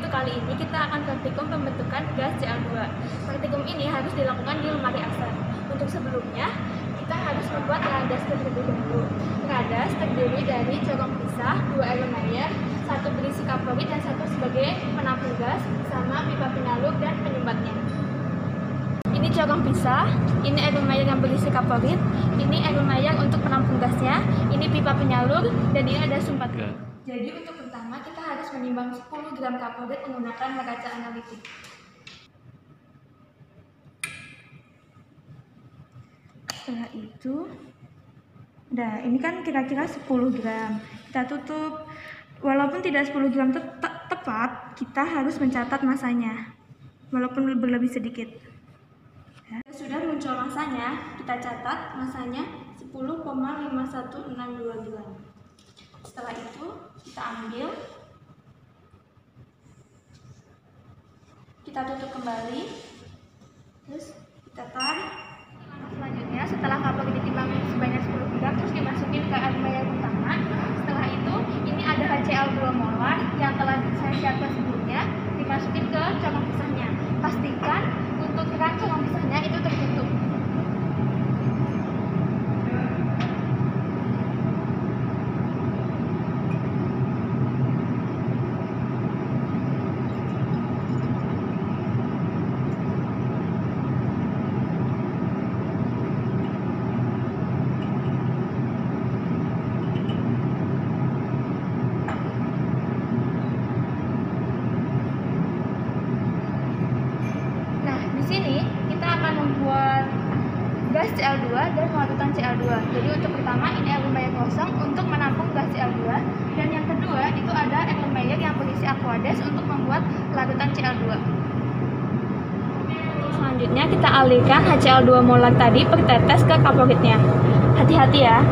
untuk kali ini kita akan praktikum pembentukan gas Cl2. Praktikum ini harus dilakukan di lemari asar. Untuk sebelumnya, kita harus membuat radas terlebih dahulu. Radas terdiri dari corong pisah, 2 Erlenmeyer, 1 berisi kaporit dan 1 sebagai penampung gas, sama pipa penyalur dan penyumbatnya. Ini corong pisah, ini Erlenmeyer yang berisi kaporit, ini Erlenmeyer untuk penampung gasnya, ini pipa penyalur, dan ini ada sumpat gas. Jadi untuk pertama kita harus menimbang 10 gram kaporit menggunakan neraca analitik. Setelah itu, nah ini kan kira-kira 10 gram. Kita tutup, walaupun tidak 10 gram tepat, kita harus mencatat masanya, walaupun berlebih sedikit. Ya. Sudah muncul masanya, kita catat masanya 10,5162 gram. Setelah itu kita ambil, kita tutup kembali, terus kita tarik. Selanjutnya setelah kaporit ditimbang sebanyak 10 gram, terus dimasukin ke Erlenmeyer utama. Setelah itu ini ada HCl2 molar yang telah saya siapkan sebelumnya, dimasukin ke corong pisahnya. Pastikan untuk keran corong pisahnya itu tertutup. Di sini kita akan membuat gas Cl2 dan larutan Cl2. Jadi untuk pertama ini Erlenmeyer kosong untuk menampung gas Cl2, dan yang kedua itu ada Erlenmeyer yang berisi aquades untuk membuat larutan Cl2. Selanjutnya kita alirkan HCl2 molar tadi per tetes ke kaporitnya. Hati-hati ya.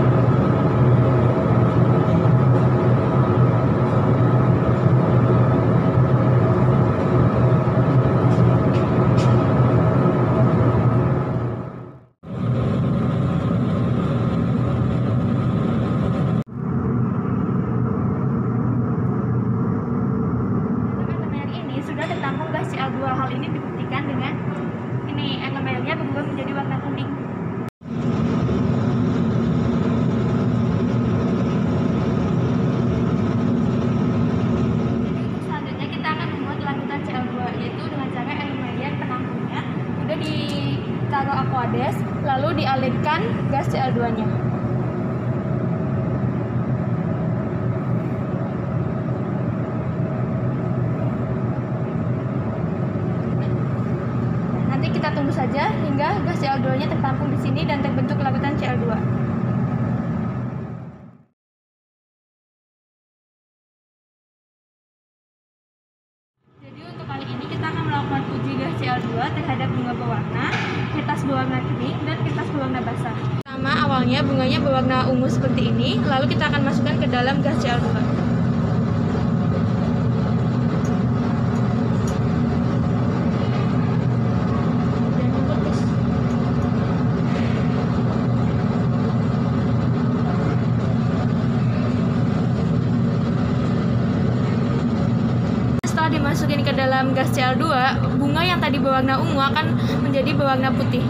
Sudah tertampung gas Cl2. Hal ini dibuktikan dengan ini Erlenmeyernya berubah menjadi warna kuning. Selanjutnya kita akan membuat larutan Cl2, yaitu dengan cara Erlenmeyer penampungnya udah ditaruh aquades, lalu dialirkan gas Cl2-nya. Kita tunggu saja hingga gas Cl2-nya tertampung di sini dan terbentuk larutan Cl2. Jadi untuk kali ini kita akan melakukan uji gas Cl2 terhadap bunga berwarna, kertas berwarna kering, dan kertas berwarna basah. Pertama, awalnya bunganya berwarna ungu seperti ini, lalu kita akan masukkan ke dalam gas Cl2. Dimasukin ke dalam gas Cl2, bunga yang tadi berwarna ungu akan menjadi berwarna putih.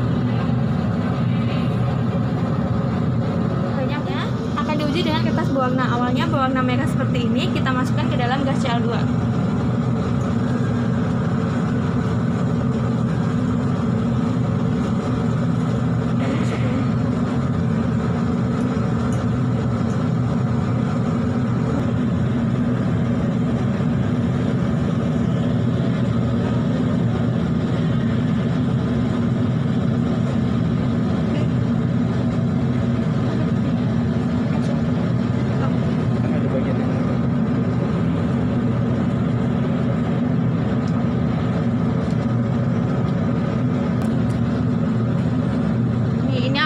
Banyaknya akan diuji dengan kertas berwarna. Awalnya berwarna merah seperti ini, kita masukkan ke dalam gas Cl2.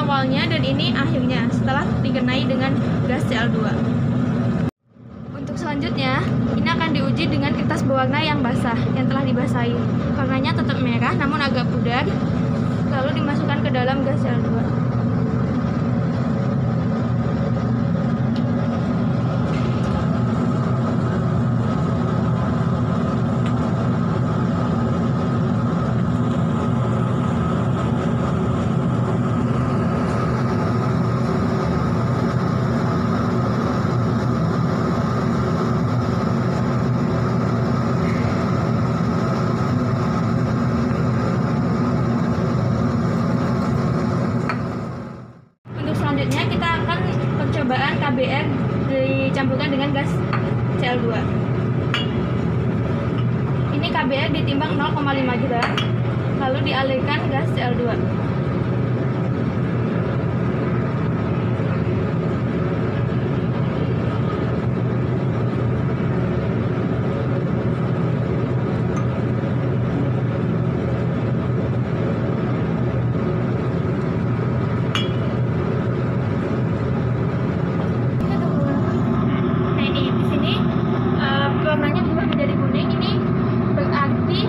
Awalnya dan ini akhirnya setelah dikenai dengan gas Cl2. Untuk selanjutnya, ini akan diuji dengan kertas berwarna yang basah, yang telah dibasahi. Warnanya tetap merah namun agak pudar, lalu dimasukkan ke dalam gas Cl2. Cl2. Ini KBR ditimbang 0,5 gram, lalu dialirkan gas Cl2. Warnanya berubah menjadi kuning, ini berarti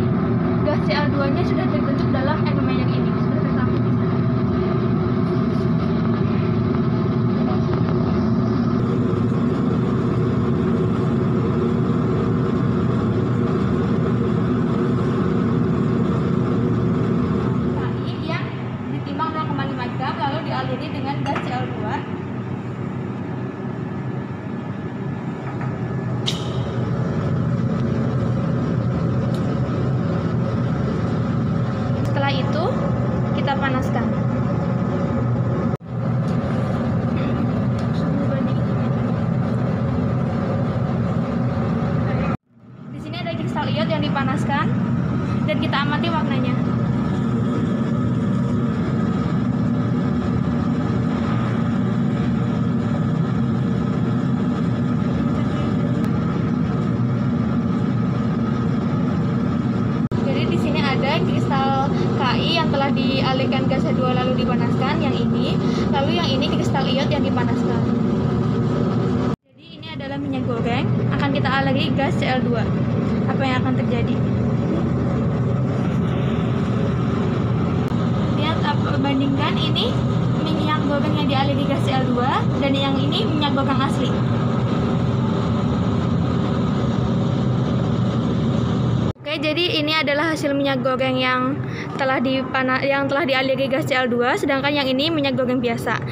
gas Cl2-nya sudah terbentuk dalam air minyak ini. Sudah tercampur di sana. KI yang ditimbang 0,5 gram lalu dialiri dengan gas Cl2. Setelah itu kita panaskan. Di sini ada kristal iot yang dipanaskan dan kita amati warnanya. Ada kristal KI yang telah dialirkan gas H2 lalu dipanaskan, yang ini, lalu yang ini kristal iot yang dipanaskan. Jadi ini adalah minyak goreng, akan kita aliri gas Cl2. Apa yang akan terjadi? Lihat, bandingkan ini minyak goreng yang dialiri gas Cl2 dan yang ini minyak goreng asli. Oke, jadi ini adalah hasil minyak goreng yang telah dialiri gas Cl2, sedangkan yang ini minyak goreng biasa.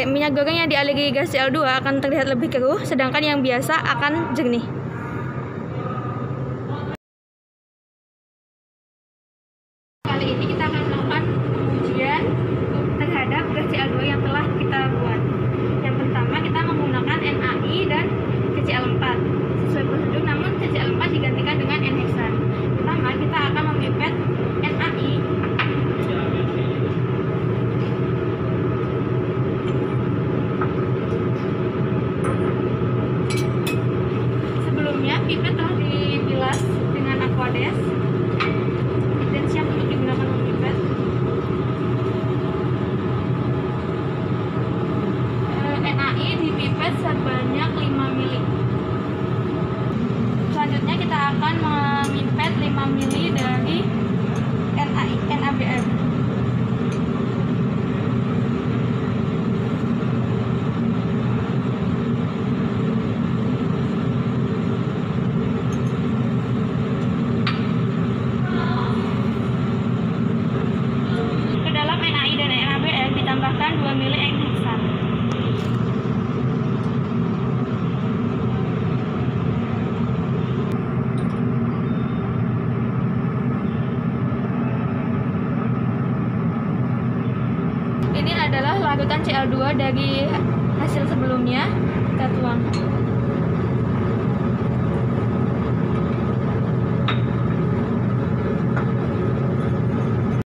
Minyak goreng yang dialiri gas Cl2 akan terlihat lebih keruh, sedangkan yang biasa akan jernih. Kali ini kita akan melakukan pengujian terhadap gas Cl2 yang telah kita buat. Yang pertama, kita menggunakan NaI dan CCl4 sesuai prosedur, namun CCl4 digantikan dengan N-heksan. Pertama, kita akan memipet NaI. Sebelumnya pipet telah dibilas dengan aquades dan siap untuk digunakan memipet. NaI dipipet sebanyak 5 mili. Selanjutnya kita akan memipet 5 mili dari NaBr. Ke dalam NaI dan NaBr ditambahkan 2 mili N-heksan. Ini adalah larutan Cl2 dari hasil sebelumnya, kita tuang.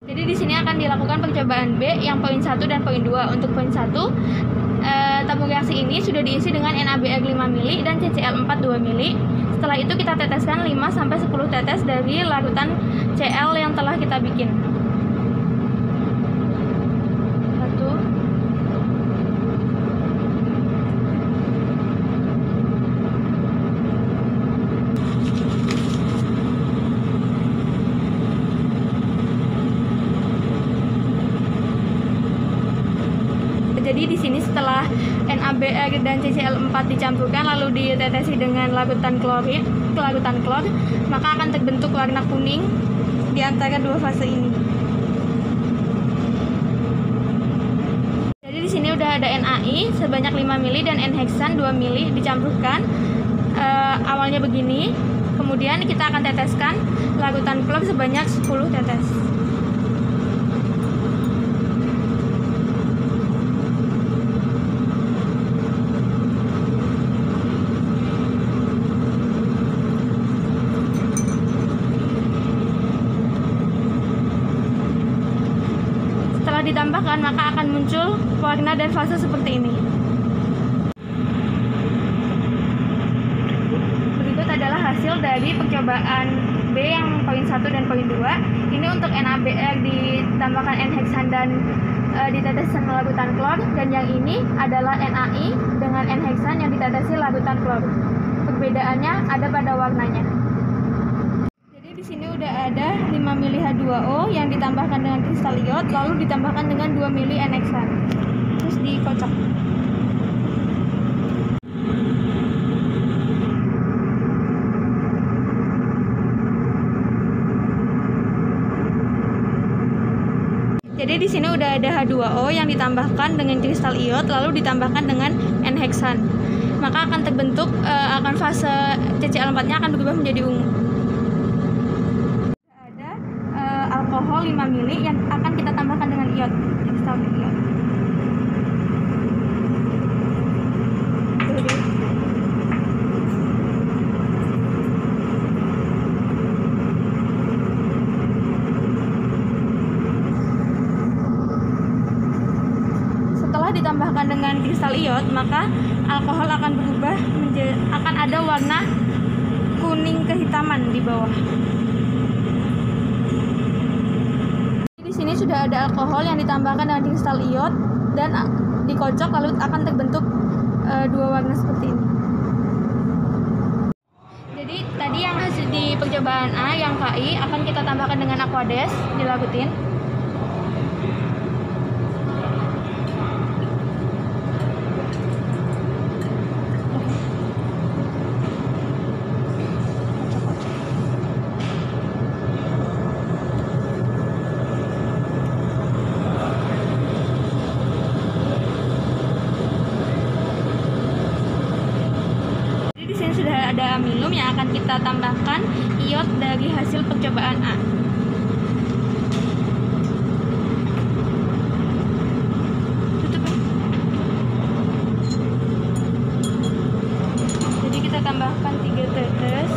Jadi di sini akan dilakukan percobaan B yang poin 1 dan poin 2. Untuk poin 1, tabung reaksi ini sudah diisi dengan NaBr 5 mili dan CCl4 2 mili. Setelah itu kita teteskan 5-10 tetes dari larutan Cl yang telah kita bikin. Jadi di sini setelah NaBr dan CCl4 dicampurkan lalu ditetesi dengan larutan klor, maka akan terbentuk warna kuning di antara dua fase ini. Jadi di sini udah ada NaI sebanyak 5 mili dan N-heksan 2 mili dicampurkan. Awalnya begini, kemudian kita akan teteskan larutan klor sebanyak 10 tetes. ditambahkan, maka akan muncul warna dan fase seperti ini. Berikut adalah hasil dari percobaan B yang poin 1 dan poin 2. Ini untuk NaBr ditambahkan N-heksan dan diteteskan larutan klor, dan yang ini adalah NaI dengan N-heksan yang ditetesi larutan klor. Perbedaannya ada pada warnanya. Jadi di sini udah ada 5 mili H2O yang ditambahkan dengan kristal iod, lalu ditambahkan dengan 2 mili N-heksan. Terus dikocok. Jadi di sini udah ada H2O yang ditambahkan dengan kristal iod, lalu ditambahkan dengan N-heksan. Maka akan terbentuk, akan fase CCl4-nya akan berubah menjadi ungu. Ada alkohol 5 mili yang akan kita tambahkan dengan iod, kristal iod. Ditambahkan dengan kristal iod, maka alkohol akan berubah akan ada warna kuning kehitaman di bawah. Di sini sudah ada alkohol yang ditambahkan dengan kristal iod dan dikocok, lalu akan terbentuk dua warna seperti ini. Jadi tadi yang hasil di percobaan A yang Ki akan kita tambahkan dengan aquades, dilarutin. Sudah ada amilum yang akan kita tambahkan iod dari hasil percobaan A. Tutup ya. Jadi kita tambahkan 3 tetes.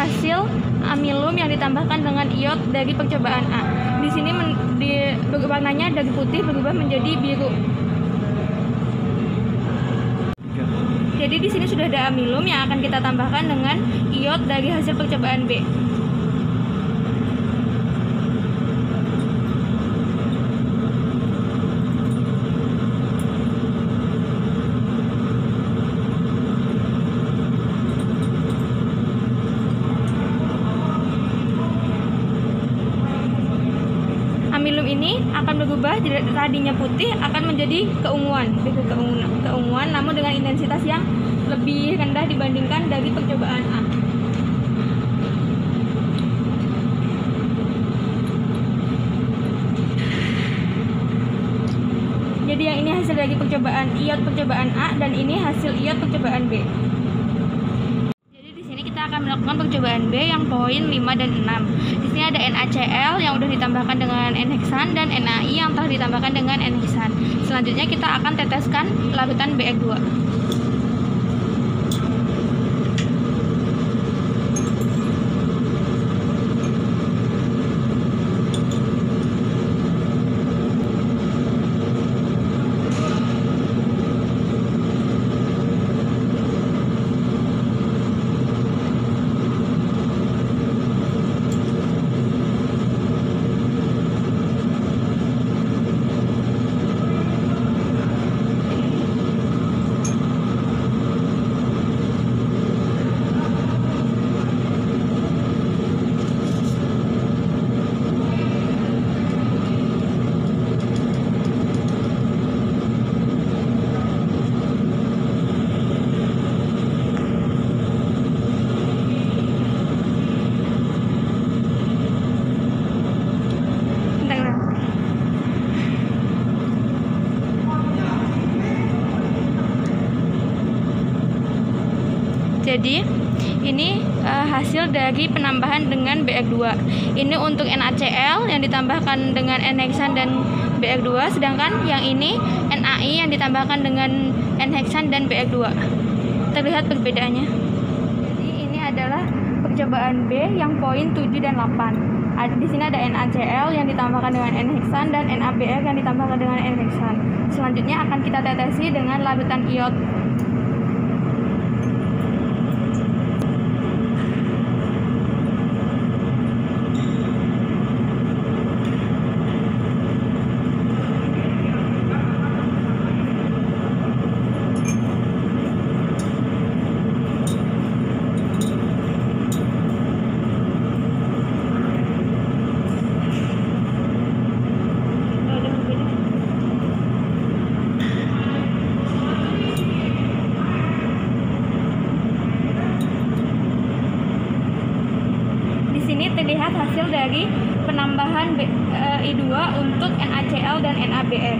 Hasil amilum yang ditambahkan dengan iod dari percobaan A. Di sini warnanya dari putih berubah menjadi biru. Jadi di sini sudah ada amilum yang akan kita tambahkan dengan iod dari hasil percobaan B. Amilum ini akan berubah, tadinya putih akan menjadi keunguan, namun dengan intensitas yang lebih rendah dibandingkan dari percobaan A. Jadi yang ini hasil dari percobaan iod percobaan A dan ini hasil iod percobaan B. Akan melakukan percobaan B yang poin 5 dan 6. Di sini ada NaCl yang sudah ditambahkan dengan N-heksan dan NaI yang telah ditambahkan dengan N-heksan. Selanjutnya kita akan teteskan larutan Br2. Jadi Ini hasil dari penambahan dengan BR2. Ini untuk NaCl yang ditambahkan dengan N-heksan dan BR2, sedangkan yang ini NaI yang ditambahkan dengan N-heksan dan BR2. Terlihat perbedaannya. Jadi ini adalah percobaan B yang poin 7 dan 8. Di sini ada NaCl yang ditambahkan dengan N-heksan dan NaBr yang ditambahkan dengan N-heksan. Selanjutnya akan kita tetesi dengan larutan iod. Terlihat hasil dari penambahan I2 untuk NaCl dan NaBr.